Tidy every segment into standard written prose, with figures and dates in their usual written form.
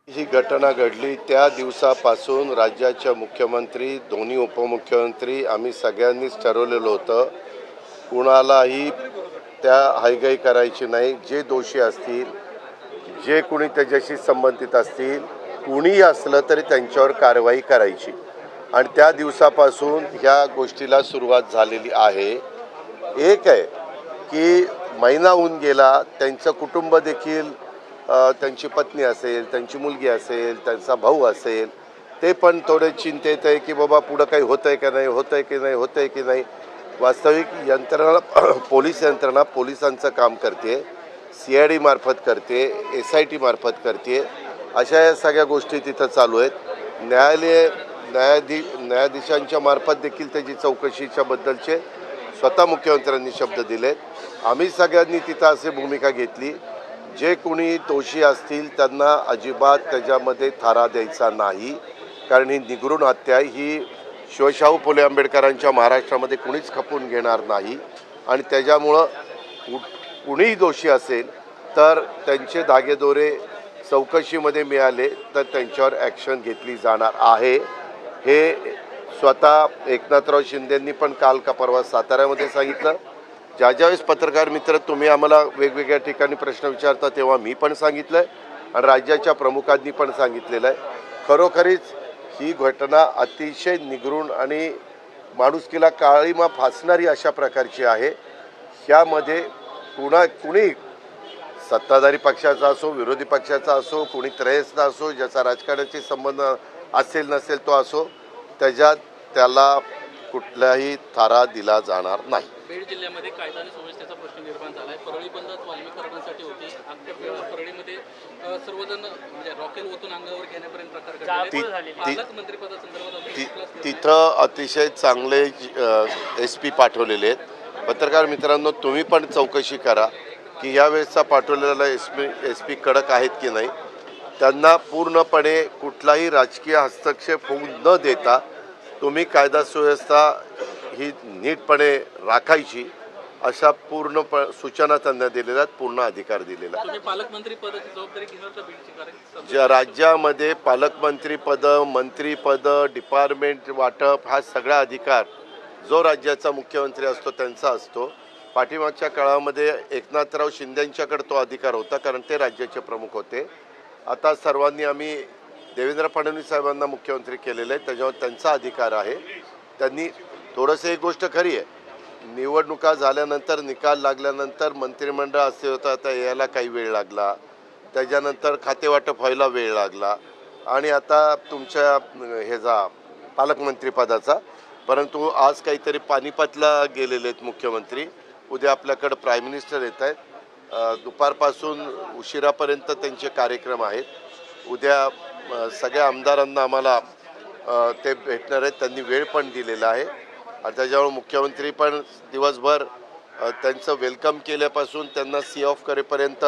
ही घटना घडली त्या दिवसापासून राज्याच्या मुख्यमंत्री, दोन्ही उपमुख्यमंत्री आम्ही सगळ्यांनीच ठरवलेलं होतं, कुणालाही त्या हायगाई करायची नाही. जे दोषी असतील, जे कोणी त्याच्याशी संबंधित असतील, कुणीही असलं तरी त्यांच्यावर कारवाई करायची. आणि त्या दिवसापासून ह्या गोष्टीला सुरुवात झालेली आहे. एक आहे की महिना होऊन गेला, त्यांचं कुटुंब देखील, त्यांची पत्नी असेल, त्यांची मुलगी असेल, त्यांचा भाऊ असेल, ते पण थोडे चिंतेत आहे की बाबा पुढं काही होतं आहे का नाही, होतं आहे की नाही, होतं आहे की नाही. वास्तविक यंत्रणा पोलीस यंत्रणा पोलिसांचं काम करते, CID मार्फत करते, SIT मार्फत करते. अशा या सगळ्या गोष्टी तिथं चालू आहेत. न्यायाधीशांच्या मार्फत देखील त्याची चौकशीच्या बद्दलचे स्वतः मुख्यमंत्र्यांनी शब्द दिलेत. आम्ही सगळ्यांनी तिथं अशी भूमिका घेतली, जे कोणी दोषी असतील त्यांना अजिबात त्याच्यामध्ये थारा द्यायचा नाही. कारण ही निगृण हत्या ही शिवशाहू फुले आंबेडकरांच्या महाराष्ट्रामध्ये कुणीच खपून घेणार नाही. आणि त्याच्यामुळं कुणीही दोषी असेल तर त्यांचे धागेदोरे चौकशीमध्ये मिळाले तर त्यांच्यावर ॲक्शन घेतली जाणार आहे. हे स्वतः एकनाथराव शिंदेंनी पण काल का परवा साताऱ्यामध्ये सांगितलं. ज्यावेळेस पत्रकार मित्र तुम्ही आम्हाला वेगवेगळ्या ठिकाणी प्रश्न विचारता तेव्हा मी पण सांगितलं आहे आणि राज्याच्या प्रमुखांनी पण सांगितलेलं आहे. खरोखरीच ही घटना अतिशय निगृण आणि माणुसकीला काळीमा फासणारी अशा प्रकारची आहे. ह्यामध्ये कुणी सत्ताधारी पक्षाचा असो, विरोधी पक्षाचा असो, कुणी त्रयस्थ असो, ज्याचा राजकारणाशी संबंध असेल नसेल तो असो, त्याला कुठलाही थारा दिला जाणार नाही. बीड जिल्ह्यामध्ये कायदा आणि सुव्यवस्थेचा प्रश्न निर्माण झाला आहे. परळी बंद वाल्मीकरणासाठी होती. अख्ख्या परळीमध्ये सर्वजण म्हणजे रॉकेल ओतून अंगावर घेण्यापर्यंत प्रकार घडले. पालकमंत्रीपदासंदर्भात तिथं अतिशय चांगले SP पाठवलेले आहेत. पत्रकार मित्रांनो, तुम्ही पण चौकशी करा की यावेळेसचा पाठवलेला SP कडक आहेत की नाही. त्यांना पूर्णपणे कुठलाही राजकीय हस्तक्षेप होऊ न देता तुम्ही कायदा सुव्यवस्था ही नीटपणे राखायची अशा पूर्ण सूचना त्यांना दिलेल्या आहेत, पूर्ण अधिकार दिलेला आहे. पालकमंत्री पदाची जबाबदारी घेणार का बीडची? कारण ज्या राज्यामध्ये पालकमंत्रीपदं, मंत्रीपदं, डिपार्टमेंट वाटप हा सगळा अधिकार जो राज्याचा मुख्यमंत्री असतो त्यांचा असतो. पाठीमागच्या काळामध्ये एकनाथराव शिंदेंच्याकडे तो अधिकार होता, कारण ते राज्याचे प्रमुख होते. आता सर्वांनी आम्ही देवेंद्र फडणवीस साहेबांना मुख्यमंत्री केलेलं आहे, त्याच्यावर त्यांचा अधिकार आहे. त्यांनी थोडंसं एक गोष्ट खरी आहे, निवडणुका झाल्यानंतर निकाल लागल्यानंतर मंत्रिमंडळ असे होतं, आता यायला काही वेळ लागला, त्याच्यानंतर खातेवाटप व्हायला वेळ लागला आणि आता तुमच्या ह्याचा पालकमंत्रीपदाचा. परंतु आज काहीतरी पानिपतला गेलेले आहेत मुख्यमंत्री, उद्या आपल्याकडं प्राईम मिनिस्टर येत आहेत. दुपारपासून उशिरापर्यंत त्यांचे कार्यक्रम आहेत. उद्या सगळ्या आमदारांना आम्हाला ते भेटणार आहेत, त्यांनी वेळ पण दिलेला आहे. आणि त्याच्यामुळे मुख्यमंत्री पण दिवसभर त्यांचं वेलकम केल्यापासून त्यांना सी ऑफ करेपर्यंत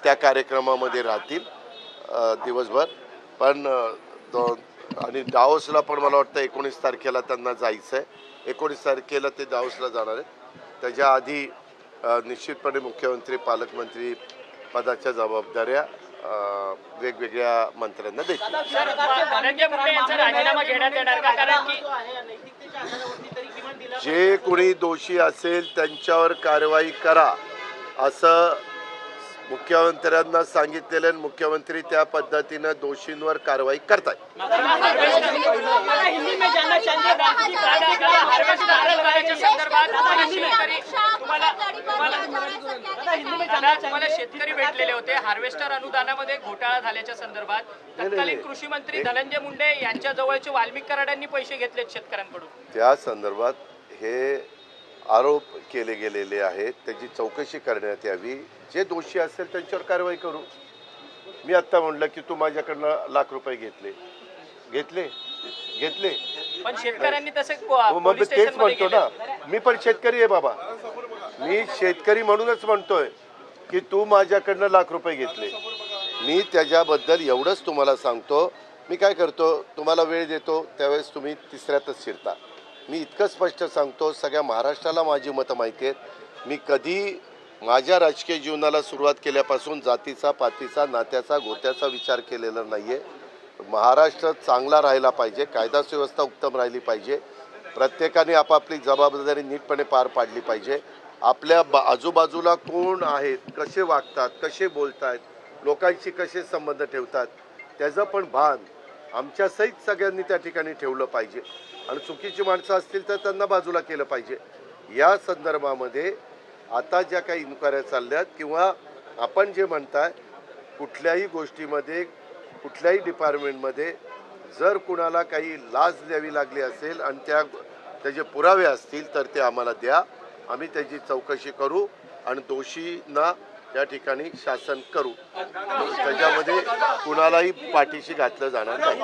त्या कार्यक्रमामध्ये राहतील दिवसभर. पण आणि दाओसला पण मला वाटतं 19 तारखेला त्यांना जायचं आहे. 19 तारखेला ते दाओसला जाणार आहेत. त्याच्या आधी निश्चितपणे मुख्यमंत्री पालकमंत्री पदाच्या जबाबदाऱ्या वेगवेगळ्या मंत्र्यांना देतील. जे कोणी दोषी असेल त्यांच्यावर कारवाई करा असं मुख्यमंत्र्यांना सांगितलेलं आणि मुख्यमंत्री त्या पद्धतीनं दोषींवर कारवाई करतात. शेतकरी भेटलेले होते हार्वेस्टर अनुदानामध्ये घोटाळा झाल्याच्या संदर्भात तत्कालीन कृषी मंत्री धनंजय मुंडे यांच्या जवळचे वाल्मिक कराडांनी पैसे घेतलेत शेतकऱ्यांकडून. त्या संदर्भात हे आरोप केले गेलेले आहेत, त्याची चौकशी करण्यात यावी. जे दोषी असेल त्यांच्यावर कारवाई करू. मी आत्ता म्हटलं की तू माझ्याकडनं लाख रुपये घेतले पण शेतकऱ्यांनी तसे मग तेच म्हणतो ना, मी पण शेतकरी आहे बाबा. मी शेतकरी म्हणूनच म्हणतोय की तू माझ्याकडनं लाख रुपये घेतले. मी त्याच्याबद्दल एवढंच तुम्हाला सांगतो. मी काय करतो, तुम्हाला वेळ देतो त्यावेळेस तुम्ही तिसऱ्यातच शिरता. मी इतकं स्पष्ट सांगतो, सगळ्या महाराष्ट्राला माझी मतं माहिती आहेत. मी कधी माझ्या राजकीय जीवनाला सुरुवात केल्यापासून जातीचा, पातीचा, नात्याचा, गोत्याचा विचार केलेला नाही आहे. महाराष्ट्र चांगला राहिला पाहिजे, कायदा सुव्यवस्था उत्तम राहिली पाहिजे, प्रत्येकाने आपापली जबाबदारी नीटपणे पार पाडली पाहिजे. आपल्या आजूबाजूला कोण आहेत, कसे वागतात, कसे बोलतात, लोकांशी कसे संबंध ठेवतात, त्याचं पण भान आमच्यासहित सगळ्यांनी त्या ठिकाणी ठेवलं पाहिजे. आणि चुकीची माणसं असतील तर त्यांना बाजूला केलं पाहिजे. या संदर्भामध्ये आता ज्या काही इन्क्वायऱ्या चालल्यात किंवा आपण जे म्हणताय कुठल्याही गोष्टीमध्ये कुठल्याही डिपार्टमेंटमध्ये जर कुणाला काही लाच द्यावी लागली असेल आणि त्याचे पुरावे असतील तर ते आम्हाला द्या. आम्ही त्याची चौकशी करू आणि दोषींना या ठिकाणी शासन करू. त्याच्यामध्ये कुणालाही पाठीशी घातलं जाणार नाही.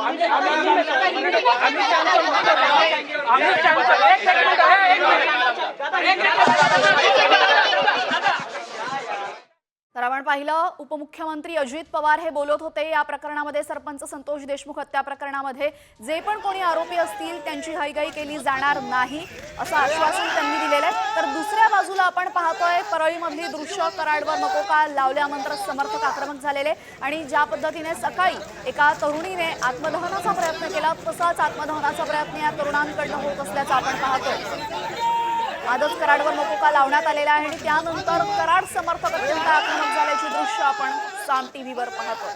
तर आपण पाहिलं उपमुख्यमंत्री अजित पवार हे बोलत होते या प्रकरणामध्ये सरपंच संतोष देशमुख हत्या प्रकरणामध्ये जे पण कोणी आरोपी असतील त्यांची हयगय केली जाणार नाही असं आश्वासन त्यांनी दिलेलं आहे. तर दुसऱ्या बाजूला आपण पाहतोय परळीमधली दृश्य, कराडवर नको का लावल्यानंतर समर्थक आक्रमक झालेले आणि ज्या पद्धतीने सकाळी एका तरुणीने आत्मदहनाचा प्रयत्न केला तसाच आत्मदहनाचा प्रयत्न या तरुणांकडनं होत असल्याचं आपण पाहतोय. आजच कराडवर नको का लावण्यात आलेला आहे आणि त्यानंतर कराड समर्थक अत्यंत आक्रमक झाल्याची दृश्य आपण साम टीव्हीवर पाहतोय.